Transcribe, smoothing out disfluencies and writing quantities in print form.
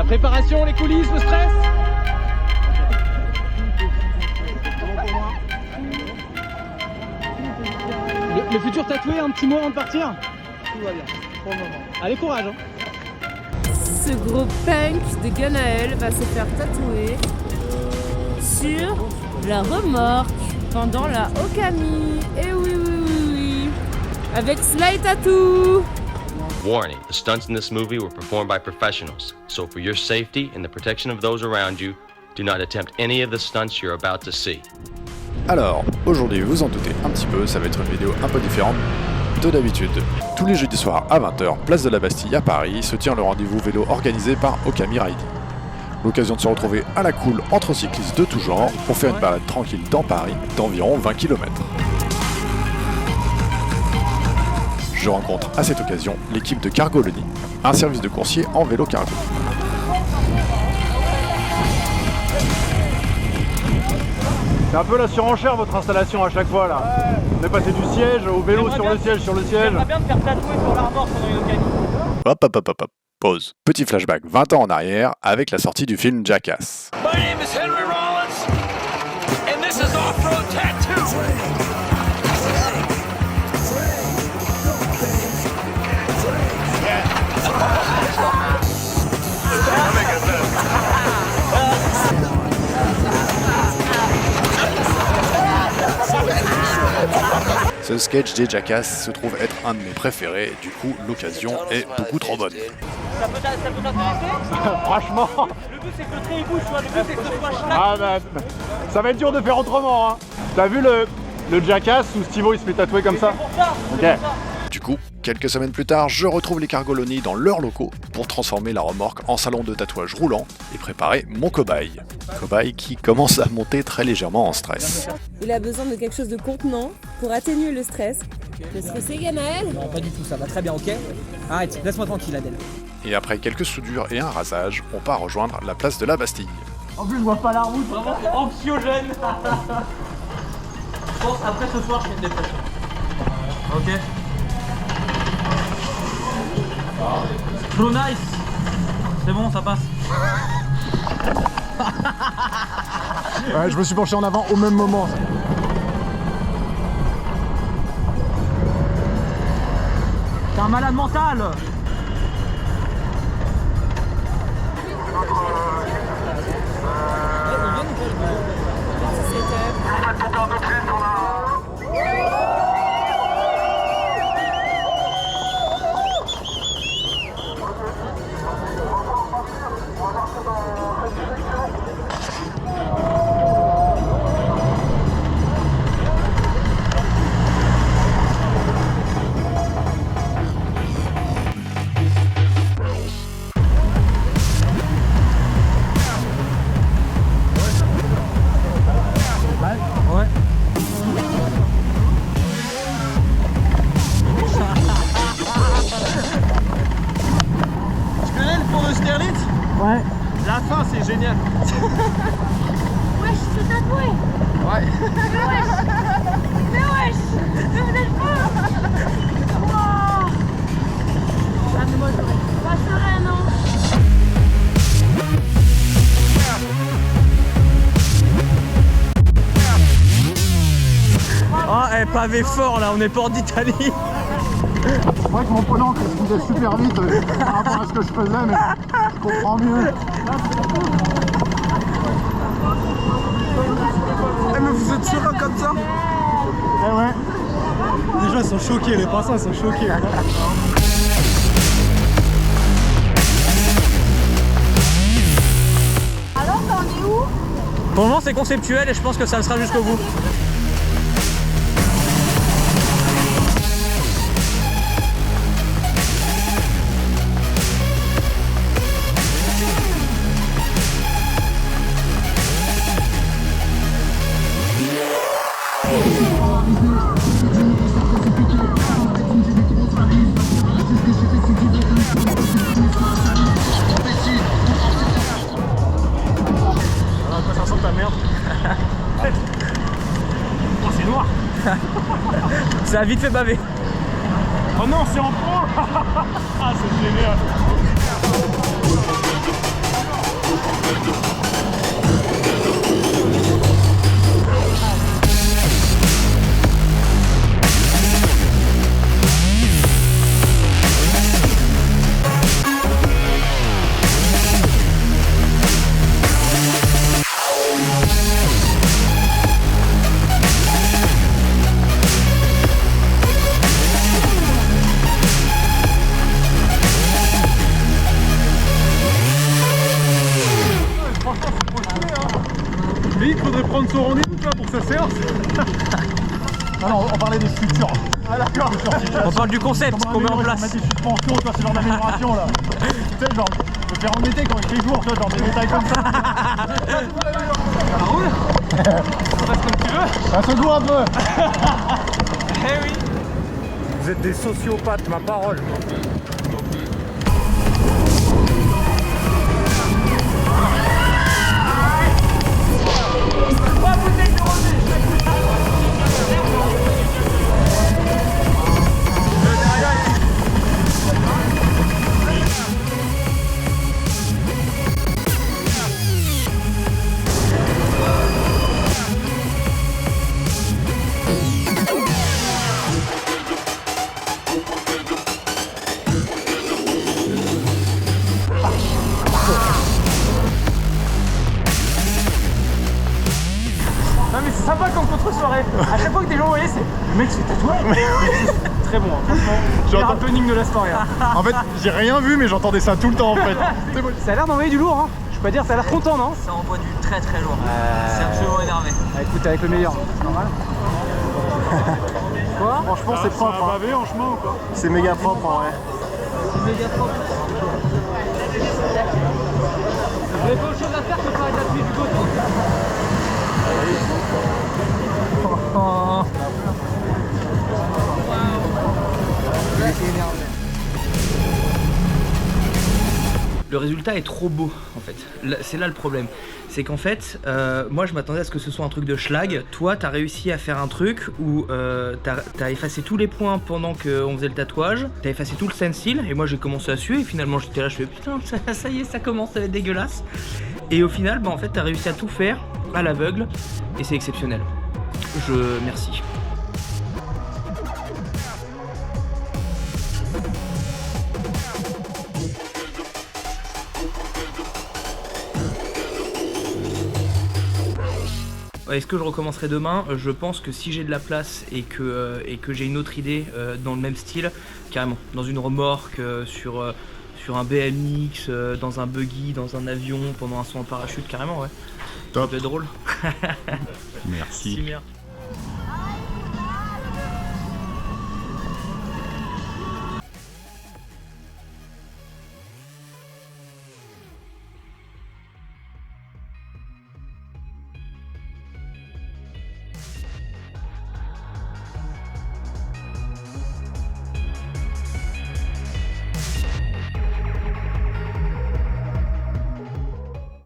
préparation, les coulisses, le stress. Le futur tatoué, un petit mot avant de partir? Tout va bien, pour le moment. Allez, courage hein. Ce gros punk de Ganaël va se faire tatouer sur la remorque pendant la Okami. Et oui, oui, oui, oui. Avec Sly Tattoo. Warning, the stunts in this movie were performed by professionals, so for your safety and the protection of those around you, do not attempt any of the stunts you're about to see. Alors, aujourd'hui, vous en doutez un petit peu, ça va être une vidéo un peu différente de d'habitude. Tous les jeudis soirs à 20h, place de la Bastille à Paris, se tient le rendez-vous vélo organisé par Okami Riding. L'occasion de se retrouver à la cool entre cyclistes de tout genre pour faire une balade tranquille dans Paris d'environ 20 km. Je rencontre à cette occasion l'équipe de Cargolony, un service de coursier en vélo cargo. C'est un peu la surenchère votre installation à chaque fois là. On est passé du siège au vélo sur le siège. J'aimerais bien te faire tatouer sur la remorque pendant une Okami. Hop, pause. Petit flashback 20 ans en arrière avec la sortie du film Jackass. My name is Henry Rollins, and this is Off-Road Tattoo. Ce sketch des Jackass se trouve être un de mes préférés, du coup l'occasion est beaucoup trop bonne. Ça peut t'intéresser? Franchement, Le but c'est que le trait il bouge, tu vois, le but c'est que ce soit schnack. ah bah, ça va être dur de faire autrement. Hein. T'as vu le Jackass où Steve-O il se fait tatouer comme ça? C'est pour ça. Ok. Du coup, quelques semaines plus tard, je retrouve les Cargolony dans leurs locaux pour transformer la remorque en salon de tatouage roulant et préparer mon cobaye. Cobaye qui commence à monter très légèrement en stress. Il a besoin de quelque chose de contenant pour atténuer le stress. Le stressé, Ganaël? Non, pas du tout, ça va très bien, ok? Arrête, laisse-moi tranquille, Adèle. Et après quelques soudures et un rasage, on part rejoindre la place de la Bastille. En plus, je vois pas la route, vraiment, c'est anxiogène. Je pense après ce soir, je fais une dépression. Ok? Trop nice. C'est bon, ça passe. Ouais, je me suis penché en avant au même moment. T'es un malade mental. Ouais. La fin c'est génial. Wesh, je suis tatoué. Ouais. Mais wesh, mais vous êtes fous. Wow. Ah mais moi j'aurais pas sereine, hein. Ah, pavé fort là, on est port d'Italie. C'est vrai que mon ponant se faisait super vite par rapport à ce que je faisais, mais je comprends mieux. Eh mais vous êtes sûr comme ça? Eh ouais. Les gens ils sont choqués, les passants ils sont choqués. Alors t'en es où? Pour le moment c'est conceptuel et je pense que ça le sera jusqu'au bout. Oh, c'est noir. Ça a vite fait baver. Oh non, c'est en pro. Ah, c'est génial. Lui, il faudrait prendre son rendez-vous là pour sa séance. Ah non, on parlait des structures. Ah d'accord. On parle du concept qu'on met en place. Mettre des suspensions, toi, ce genre d'amélioration là. Tu sais, genre, le faire en été quand il fait jour, tu vois, genre des détails comme ça. Ça roule. On passe comme tu veux. Ça secoue un peu. Eh oui. Vous êtes des sociopathes, ma parole. Non mais c'est sympa comme contre-soirée. À chaque fois que des gens voyaient, c'est le mec se fait tatouer. Très bon, hein. Franchement. Meilleur happening de la soirée. En fait, j'ai rien vu, mais j'entendais ça tout le temps en fait. Ça a l'air d'envoyer du lourd, hein. Je peux pas dire, ça a l'air content, non? Ça envoie du très très lourd. C'est absolument énervé. Ah, écoute, avec le meilleur, c'est normal. Quoi? Franchement, c'est propre. Ça a bavé en chemin ou pas? C'est méga propre en vrai. C'est méga propre. Vous n'avez pas autre chose à faire que parler de la pluie du côté. Le résultat est trop beau en fait, c'est là le problème. C'est qu'en fait, moi je m'attendais à ce que ce soit un truc de schlag. Toi t'as réussi à faire un truc où t'as effacé tous les points pendant qu'on faisait le tatouage. T'as effacé tout le stencil et moi j'ai commencé à suer et finalement j'étais là, je fais putain ça y est, ça commence à être dégueulasse. Et au final, bah en fait t'as réussi à tout faire à l'aveugle et c'est exceptionnel. Merci. Est-ce que je recommencerai demain? Je pense que si j'ai de la place et que j'ai une autre idée dans le même style, carrément, dans une remorque, sur un BMX, dans un buggy, dans un avion, pendant un saut en parachute, carrément, ouais. Top. Ça peut être drôle. Merci. Si, merde.